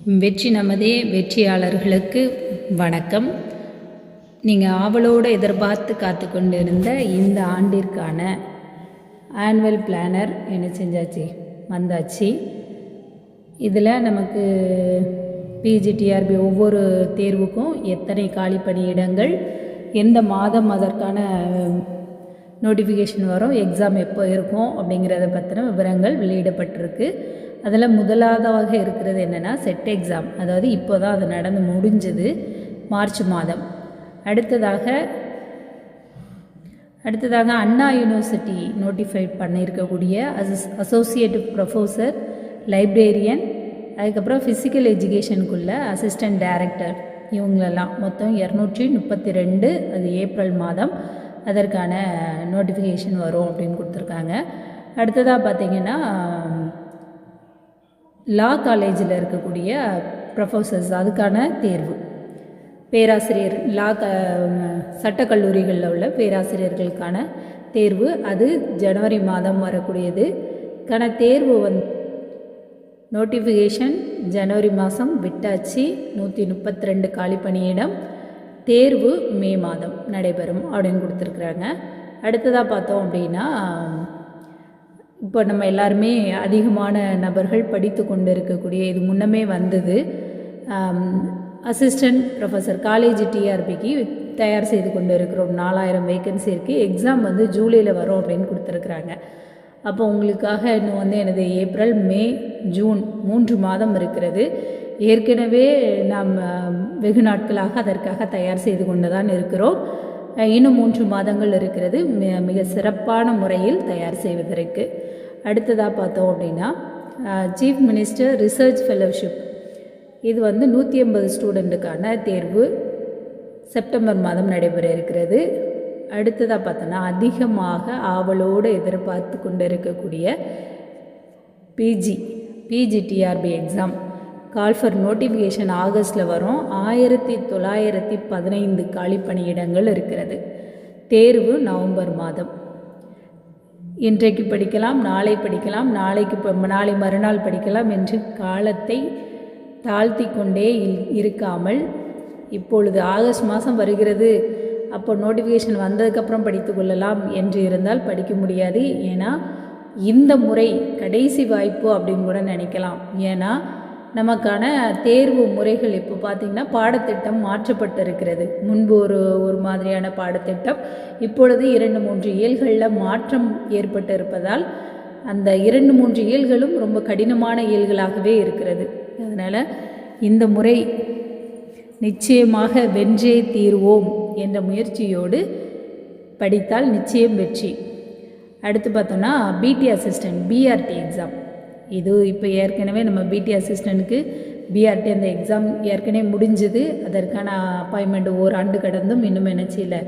வெற்றி நமதே வெற்றியாளர்களுக்கு வணக்கம். நீங்கள் ஆவலோடு எதிர்பார்த்து காத்து கொண்டு இருந்த இந்த ஆண்டிற்கான ஆனுவல் பிளானர் என்ன செஞ்சாச்சு, வந்தாச்சு. இதில் நமக்கு பிஜிடிஆர்பி ஒவ்வொரு தேர்வுக்கும் எத்தனை காலி பணியிடங்கள், எந்த மாதம் அதற்கான நோட்டிஃபிகேஷன் வரும், எக்ஸாம் எப்போ இருக்கும் அப்படிங்கிறத பற்றின விவரங்கள் வெளியிடப்பட்டிருக்கு. அதில் முதலாவதாக இருக்கிறது என்னென்னா செட் எக்ஸாம், அதாவது இப்போ தான் அது நடந்து முடிஞ்சது, மார்ச் மாதம். அடுத்ததாக அண்ணா யூனிவர்சிட்டி நோட்டிஃபைட் பண்ணியிருக்கக்கூடிய அசோசியேட் ப்ரொஃபஸர், லைப்ரேரியன், அதுக்கப்புறம் ஃபிசிக்கல் எஜுகேஷனுக்குள்ள அசிஸ்டன்ட் டைரக்டர், இவங்களெல்லாம் மொத்தம் 232, அது ஏப்ரல் மாதம் அதற்கான நோட்டிஃபிகேஷன் வரும் அப்படின்னு கொடுத்துருக்காங்க. அடுத்ததாக பார்த்திங்கன்னா லா காலேஜில் இருக்கக்கூடிய ப்ரொஃபஸர்ஸ், அதுக்கான தேர்வு, பேராசிரியர் சட்டக்கல்லூரிகளில் உள்ள பேராசிரியர்களுக்கான தேர்வு, அது ஜனவரி மாதம் வரக்கூடியது. தேர்வு நோட்டிஃபிகேஷன் ஜனவரி மாதம் விட்டாச்சு. 132 காலி பணியிடம். தேர்வு மே மாதம் நடைபெறும் அப்படின்னு கொடுத்துருக்குறாங்க. அடுத்ததாக பார்த்தோம் அப்படின்னா, இப்போ நம்ம எல்லாருமே அதிகமான நபர்கள் படித்து கொண்டு இருக்கக்கூடிய, இது முன்னமே வந்தது, அசிஸ்டன்ட் ப்ரொஃபஸர் காலேஜ் டிஆர்பிக்கு தயார் செய்து கொண்டு இருக்கிறோம். 4000 வேக்கன்சி இருக்குது. எக்ஸாம் ஜூலையில் வரும் அப்படின்னு கொடுத்துருக்குறாங்க. அப்போ உங்களுக்காக இன்னும் எனது ஏப்ரல், மே, ஜூன் 3 மாதம் இருக்கிறது. ஏற்கனவே நாம் வெகு நாட்களாக அதற்காக தயார் செய்து கொண்டு தான் இருக்கிறோம். இன்னும் 3 மாதங்கள் இருக்கிறது மிக சிறப்பான முறையில் தயார் செய்வதற்கு. அடுத்ததாக பார்த்தோம் அப்படின்னா சீஃப் மினிஸ்டர் ரிசர்ச் ஃபெலோஷிப், இது 150 ஸ்டூடெண்ட்டுக்கான தேர்வு செப்டம்பர் மாதம் நடைபெற இருக்கிறது. அடுத்ததாக பார்த்தோன்னா அதிகமாக ஆவலோடு எதிர்பார்த்து கொண்டு இருக்கக்கூடிய PGTRB exam call for notification ஆகஸ்டில் வரும். 1915 காலி பணியிடங்கள் இருக்கிறது. தேர்வு நவம்பர் மாதம். இன்றைக்கு படிக்கலாம், நாளை படிக்கலாம், நாளை மறுநாள் படிக்கலாம் என்று காலத்தை தாழ்த்தி கொண்டே இருக்காமல், இப்பொழுது ஆகஸ்ட் மாதம் வருகிறது, அப்போ நோட்டிஃபிகேஷன் வந்ததுக்கப்புறம் படித்து கொள்ளலாம் என்று இருந்தால் படிக்க முடியாது. ஏன்னா இந்த முறை கடைசி வாய்ப்பு அப்படின்னு கூட நினைக்கலாம். ஏன்னா நமக்கான தேர்வு முறைகள் இப்போ பார்த்திங்கன்னா பாடத்திட்டம் மாற்றப்பட்டு இருக்கிறது. முன்பு ஒரு மாதிரியான பாடத்திட்டம், இப்பொழுது 2-3 இயல்களில் மாற்றம் ஏற்பட்டு இருப்பதால் அந்த 2-3 இயல்களும் ரொம்ப கடினமான இயல்களாகவே இருக்கிறது. அதனால் இந்த முறை நிச்சயமாக வென்றே தீர்வோம் என்ற முயற்சியோடு படித்தால் நிச்சயம் வெற்றி. அடுத்து பார்த்தோன்னா பிடி அசிஸ்டன்ட் பிஆர்டி எக்ஸாம், இது இப்போ ஏற்கனவே நம்ம பிடி அசிஸ்டண்ட்டுக்கு பிஆர்டி அந்த எக்ஸாம் ஏற்கனவே முடிஞ்சது. அதற்கான அப்பாயின்மெண்ட் ஓராண்டு கடந்தும் இன்னும் நினச்சியில்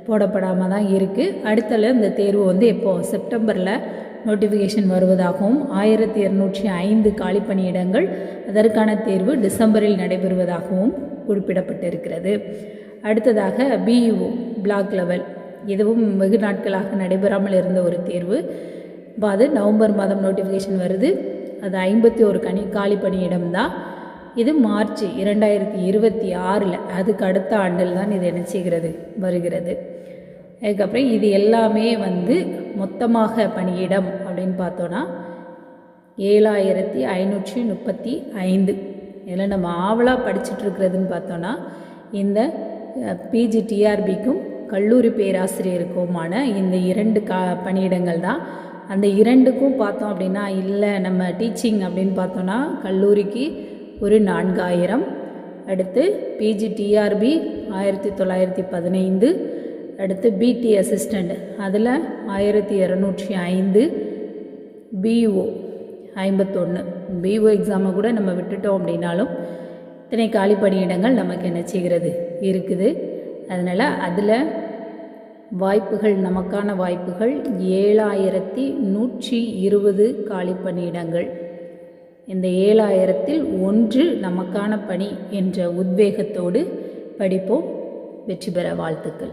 போடப்படாமல் தான் இருக்குது. அடுத்தல இந்த தேர்வு எப்போது செப்டம்பரில் நோட்டிஃபிகேஷன் வருவதாகவும் 1205 காலி பணியிடங்கள், அதற்கான தேர்வு டிசம்பரில் நடைபெறுவதாகவும் குறிப்பிடப்பட்டிருக்கிறது. அடுத்ததாக பிஇஓ பிளாக் லெவல், இதுவும் வெகு நாட்களாக நடைபெறாமல் இருந்த ஒரு தேர்வு. இப்போ அது நவம்பர் மாதம் நோட்டிஃபிகேஷன் வருது. அது 51 காலி பணியிடம் தான். இது மார்ச் 2026, அதுக்கு அடுத்த ஆண்டில் தான் இது என்ன செய்கிறது, வருகிறது. அதுக்கப்புறம் இது எல்லாமே மொத்தமாக பணியிடம் அப்படின்னு பார்த்தோன்னா 7535. இதில் நம்ம ஆவலாக படிச்சுட்ருக்கிறதுன்னு பார்த்தோன்னா இந்த பிஜிடிஆர்பிக்கும் கல்லூரி பேராசிரியருக்குமான இந்த 2 பணியிடங்கள் தான். அந்த 2க்கும் பார்த்தோம் அப்படின்னா, இல்லை நம்ம டீச்சிங் அப்படின்னு பார்த்தோன்னா கல்லூரிக்கு ஒரு 4000, அடுத்து பிஜிடிஆர்பி 1915, அடுத்து பிடி அசிஸ்டண்ட் அதில் 1205, பிஇஓ 51. பிஇஓ எக்ஸாமை கூட நம்ம விட்டுட்டோம் அப்படின்னாலும் இத்தனை காலி பணியிடங்கள் நமக்கு என்ன செய்கிறது, இருக்குது. அதனால் அதில் வாய்ப்புகள், நமக்கான வாய்ப்புகள் 7120 காலி பணியிடங்கள். இந்த 7000ல் 1 நமக்கான பணி என்ற உத்வேகத்தோடு படிப்போம். வெற்றி பெற வாழ்த்துக்கள்.